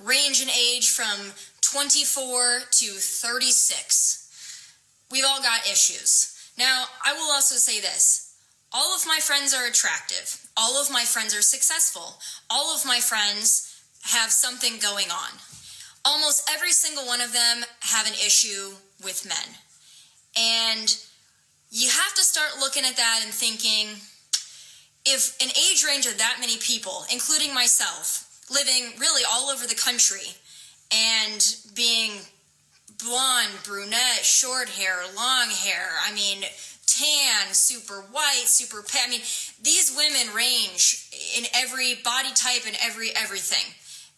range in age from 24 to 36. We've all got issues. Now, I will also say this. All of my friends are attractive. All of my friends are successful. All of my friends have something going on. Almost every single one of them have an issue with men. And you have to start looking at that and thinking, if an age range of that many people, including myself, living really all over the country and being blonde, brunette, short hair, long hair, tan, super white, super pale. These women range in every body type and everything.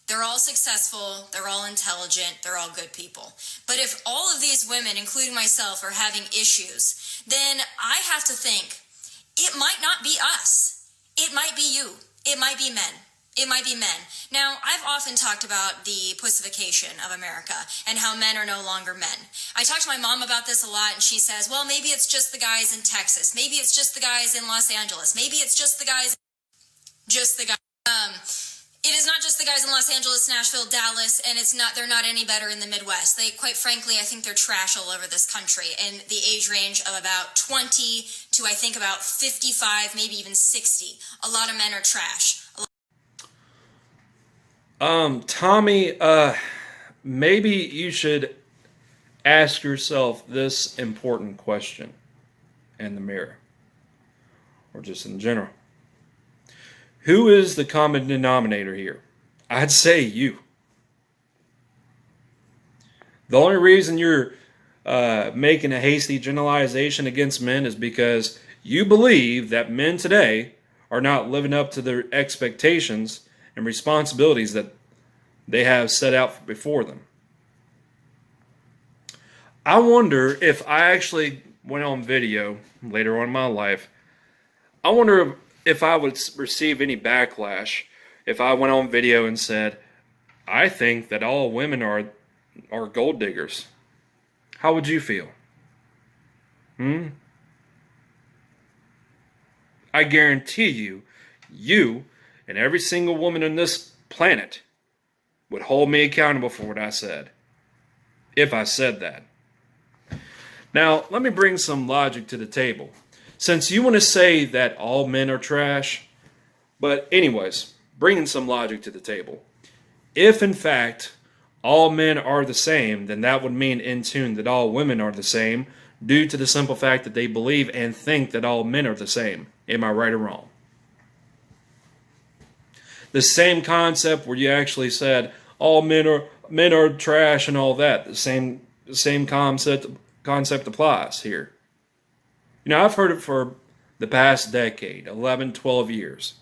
They're all successful, they're all intelligent, they're all good people. But if all of these women, including myself, are having issues, then I have to think, it might not be us. It might be you. It might be men. It might be men. Now, I've often talked about the pussification of America and how men are no longer men. I talk to my mom about this a lot, and she says, well, maybe it's just the guys in Texas. Maybe it's just the guys in Los Angeles. Maybe it's just the guys. It is not just the guys in Los Angeles, Nashville, Dallas, and they're not any better in the Midwest. Quite frankly, I think they're trash all over this country in the age range of about 20 to, I think, about 55, maybe even 60. A lot of men are trash. Tommy, maybe you should ask yourself this important question in the mirror, or just in general. Who is the common denominator here? I'd say you. The only reason you're making a hasty generalization against men is because you believe that men today are not living up to their expectations and responsibilities that they have set out before them. I wonder if I actually went on video later on in my life, I wonder if I would receive any backlash if I went on video and said, I think that all women are gold diggers. How would you feel? I guarantee you and every single woman on this planet would hold me accountable for what I said, if I said that. Now, let me bring some logic to the table. Since you want to say that all men are trash, but anyways, bringing some logic to the table. If, in fact, all men are the same, then that would mean in tune that all women are the same, due to the simple fact that they believe and think that all men are the same. Am I right or wrong? The same concept where you actually said all men are trash and all that. The same concept applies here. I've heard it for the past decade, 11, 12 years,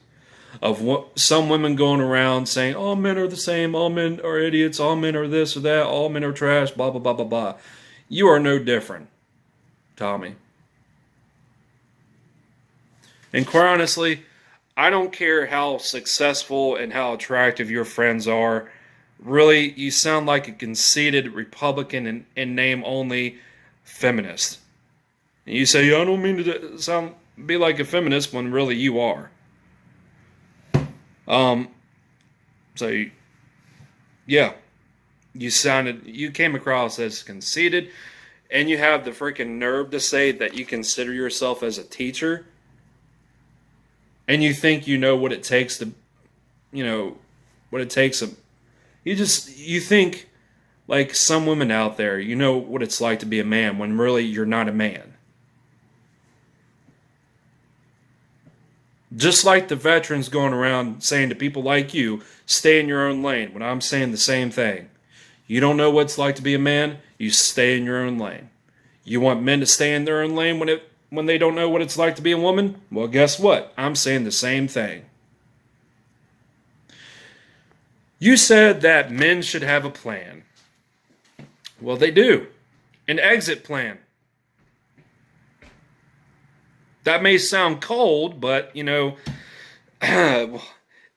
of some women going around saying all men are the same, all men are idiots, all men are this or that, all men are trash, blah, blah, blah, blah, blah. You are no different, Tommy. And quite honestly, I don't care how successful and how attractive your friends are. Really, you sound like a conceited Republican in name only feminist. And you say, I don't mean to be like a feminist when really you are. So, yeah, you came across as conceited, and you have the freaking nerve to say that you consider yourself as a teacher, and you think you know what it takes to, you think like some women out there, you know what it's like to be a man when really you're not a man. Just like the veterans going around saying to people like you, stay in your own lane, when I'm saying the same thing. You don't know what it's like to be a man, you stay in your own lane. You want men to stay in their own lane when they don't know what it's like to be a woman? Well, guess what? I'm saying the same thing. You said that men should have a plan. Well, they do. An exit plan. That may sound cold, but, in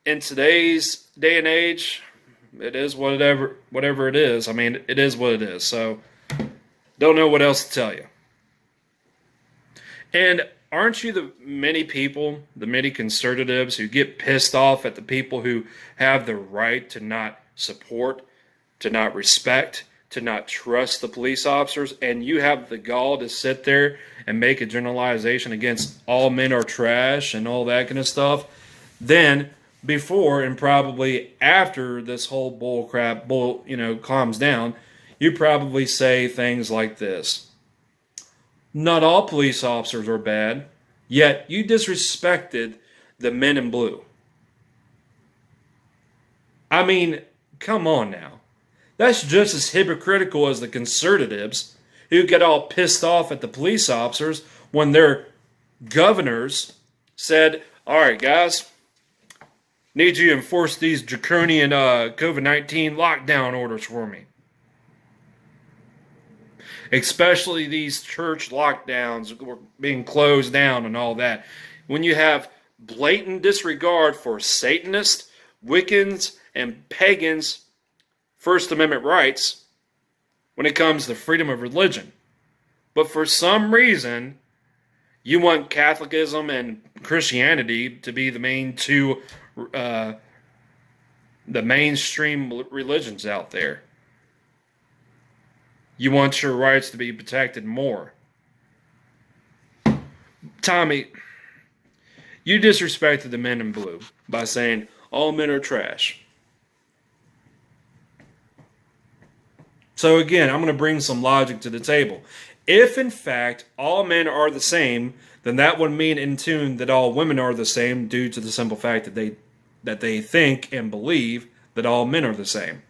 today's day and age, it is whatever it is. It is what it is. So, don't know what else to tell you. And aren't you the many conservatives who get pissed off at the people who have the right to not support, to not respect, to not trust the police officers, and you have the gall to sit there and make a generalization against all men are trash and all that kind of stuff, then before and probably after this whole calms down, you probably say things like this. Not all police officers are bad, yet you disrespected the men in blue. I mean, come on now. That's just as hypocritical as the conservatives who get all pissed off at the police officers when their governors said, all right, guys, need you to enforce these draconian COVID-19 lockdown orders for me. Especially these church lockdowns being closed down and all that. When you have blatant disregard for Satanists, Wiccans, and pagans' First Amendment rights when it comes to freedom of religion. But for some reason, you want Catholicism and Christianity to be the main two, the mainstream religions out there. You want your rights to be protected more. Tommy, you disrespected the men in blue by saying all men are trash. So again, I'm going to bring some logic to the table. If in fact all men are the same, then that would mean in tune that all women are the same due to the simple fact that they think and believe that all men are the same.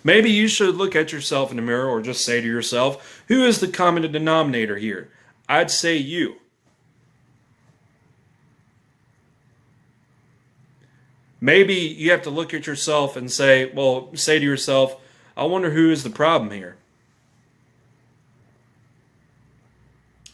Maybe you should look at yourself in the mirror or just say to yourself, who is the common denominator here? I'd say you. Maybe you have to look at yourself and say to yourself, I wonder who is the problem here.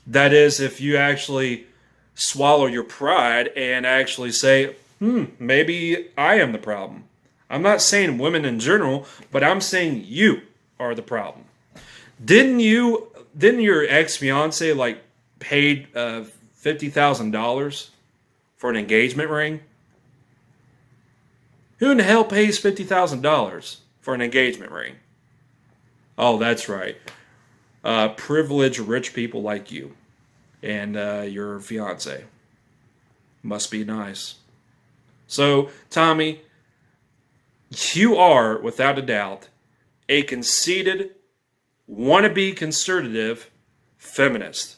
That is, if you actually swallow your pride and actually say, maybe I am the problem. I'm not saying women in general, but I'm saying you are the problem. Didn't your ex-fiance paid $50,000 for an engagement ring? Who in the hell pays $50,000 for an engagement ring? Oh, that's right. Privileged rich people like you and your fiance. Must be nice. So, Tommy, you are, without a doubt, a conceited, wannabe conservative feminist.